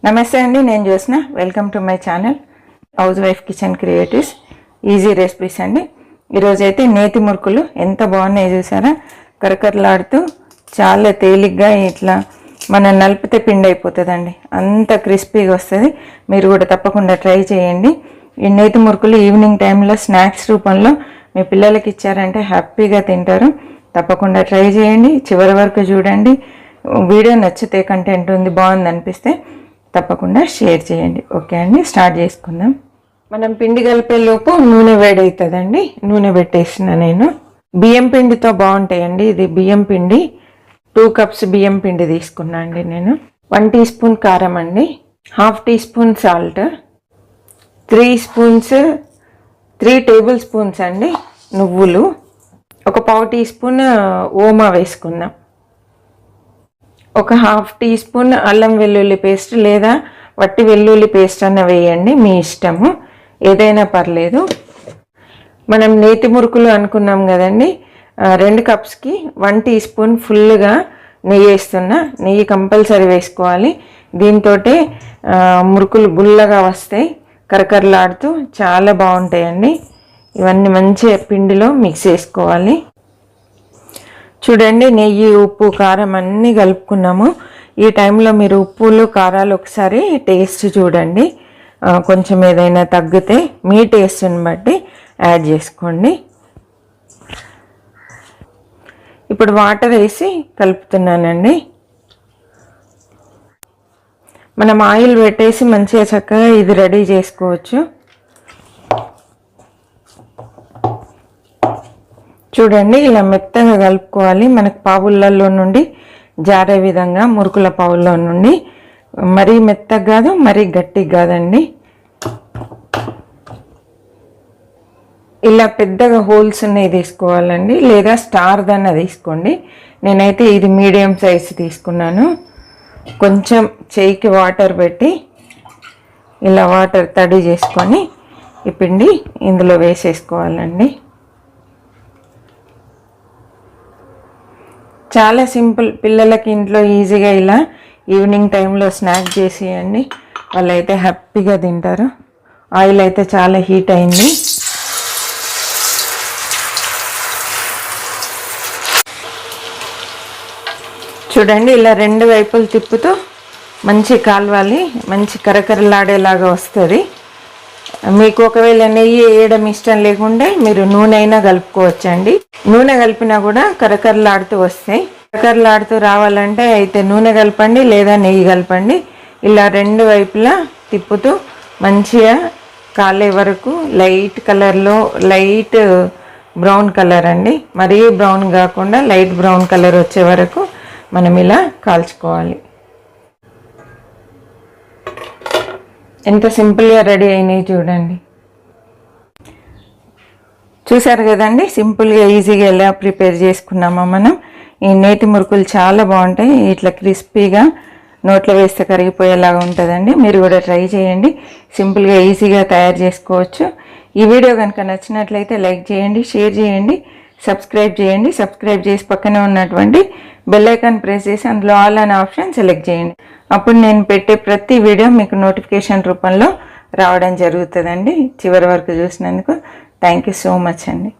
నమస్తే అండి, నేను Jyotsna. Welcome to my channel house wife kitchen creatives easy recipes అండి. ఈరోజు అయితే నేతి మురుకులు ఎంత బాగున్నాయి చూసారా, కరకరలాడుతూ చాలా తేలిగ్గా ఇట్లా మనం నలిపితే పిండి అయిపోతుందండి, అంత క్రిస్పీగా వస్తుంది. మీరు కూడా తప్పకుండా ట్రై చేయండి. ఈ నేతి మురుకులు ఈవినింగ్ టైంలో స్నాక్స్ రూపంలో మీ పిల్లలకి ఇచ్చారంటే హ్యాపీగా తింటారు. తప్పకుండా ట్రై చేయండి, చివరి వరకు చూడండి. వీడియో నచ్చితే, కంటెంట్ ఉంది బాగుంది అనిపిస్తే తప్పకుండా షేర్ చేయండి. ఓకే అండి, స్టార్ట్ చేసుకుందాం. మనం పిండి కలిపే లోపు నూనె వేడవుతుందండి. నూనె పెట్టేసిన నేను బియ్యం పిండితో బాగుంటాయండి. ఇది బియ్యం పిండి 2 కప్స్ బియ్యం పిండి తీసుకున్నా అండి నేను. 1 టీ స్పూన్ కారం అండి, 1/2 teaspoon salt, 3 tablespoons అండి నువ్వులు, 1/4 టీ స్పూన్ ఓమా వేసుకుందాం, 1/2 టీ స్పూన్ అల్లం వెల్లుల్లి పేస్ట్ లేదా వట్టి వెల్లుల్లి పేస్ట్ అన్న వేయండి, మీ ఇష్టము, ఏదైనా పర్లేదు. మనం నేతి మురుకులు అనుకున్నాం కదండి, 2 కప్స్కి 1 టీ స్పూన్ ఫుల్గా నెయ్యి వేస్తున్నా. నెయ్యి కంపల్సరీ వేసుకోవాలి. దీంతో మురుకులు గుల్లగా వస్తాయి, కరకరలాడుతూ చాలా బాగుంటాయండి. ఇవన్నీ మంచిగా పిండిలో మిక్స్ చేసుకోవాలి. చూడండి, నెయ్యి, ఉప్పు, కారం అన్నీ కలుపుకున్నాము. ఈ టైంలో మీరు ఉప్పులు కారాలు ఒకసారి టేస్ట్ చూడండి. కొంచెం ఏదైనా తగ్గితే మీ టేస్ట్ని బట్టి యాడ్ చేసుకోండి. ఇప్పుడు వాటర్ వేసి కలుపుతున్నానండి. మనం ఆయిల్ పెట్టేసి మంచిగా చక్కగా ఇది రెడీ చేసుకోవచ్చు. చూడండి, ఇలా మెత్తగా కలుపుకోవాలి. మనకు పావులలో నుండి జారే విధంగా, మురుకుల పావుల్లో నుండి మరీ మెత్తగా కాదు, మరీ గట్టిగా కాదండి. ఇలా పెద్దగా హోల్స్ ఉన్నాయి తీసుకోవాలండి, లేదా స్టార్ దన్న తీసుకోండి. నేనైతే ఇది మీడియం సైజ్ తీసుకున్నాను. కొంచెం చేయికి వాటర్ పెట్టి ఇలా వాటర్ తడి చేసుకొని ఈ పిండి ఇందులో వేసేసుకోవాలండి. చాలా సింపుల్, పిల్లలకి ఇంట్లో ఈజీగా ఇలా ఈవినింగ్ టైంలో స్నాక్ చేసేయండి, వాళ్ళైతే హ్యాపీగా తింటారు. ఆయిల్ అయితే చాలా హీట్ అయింది. చూడండి, ఇలా 2 వైపులు తిప్పుతూ మంచి కాలవాలి, మంచి కరకరలాడేలాగా వస్తుంది. మీకు ఒకవేళ నెయ్యి వేయడం ఇష్టం లేకుంటే మీరు నూనె అయినా కలుపుకోవచ్చండి. నూనె కలిపినా కూడా కరకరలాడుతూ వస్తాయి. కరకరలాడుతూ రావాలంటే అయితే నూనె కలపండి, లేదా నెయ్యి కలపండి. ఇలా 2 వైపులా తిప్పుతూ మంచిగా కాలే వరకు లైట్ కలర్లో, లైట్ బ్రౌన్ కలర్ అండి, మరీ బ్రౌన్ కాకుండా లైట్ బ్రౌన్ కలర్ వచ్చే వరకు మనం ఇలా కాల్చుకోవాలి. ఎంత సింపుల్గా రెడీ అయినాయి చూడండి. చూసారు కదండి, సింపుల్గా ఈజీగా ఎలా ప్రిపేర్ చేసుకున్నామో మనం. ఈ నేతి మురుకులు చాలా బాగుంటాయి, ఇట్లా క్రిస్పీగా నోట్లో వేస్తే కరిగిపోయేలాగా ఉంటుందండి. మీరు కూడా ట్రై చేయండి, సింపుల్గా ఈజీగా తయారు చేసుకోవచ్చు. ఈ వీడియో కనుక నచ్చినట్లయితే లైక్ చేయండి, షేర్ చేయండి, సబ్స్క్రైబ్ చేయండి. సబ్స్క్రైబ్ చేసి పక్కనే ఉన్నటువంటి బెల్ ఐకాన్ ప్రెస్ చేసి అందులో ఆల్ అనే ఆప్షన్ సెలెక్ట్ చేయండి. అప్పుడు నేను పెట్టే ప్రతి వీడియో మీకు నోటిఫికేషన్ రూపంలో రావడం జరుగుతుందండి. చివరి వరకు చూసినందుకు థ్యాంక్ యూ సో మచ్ అండి.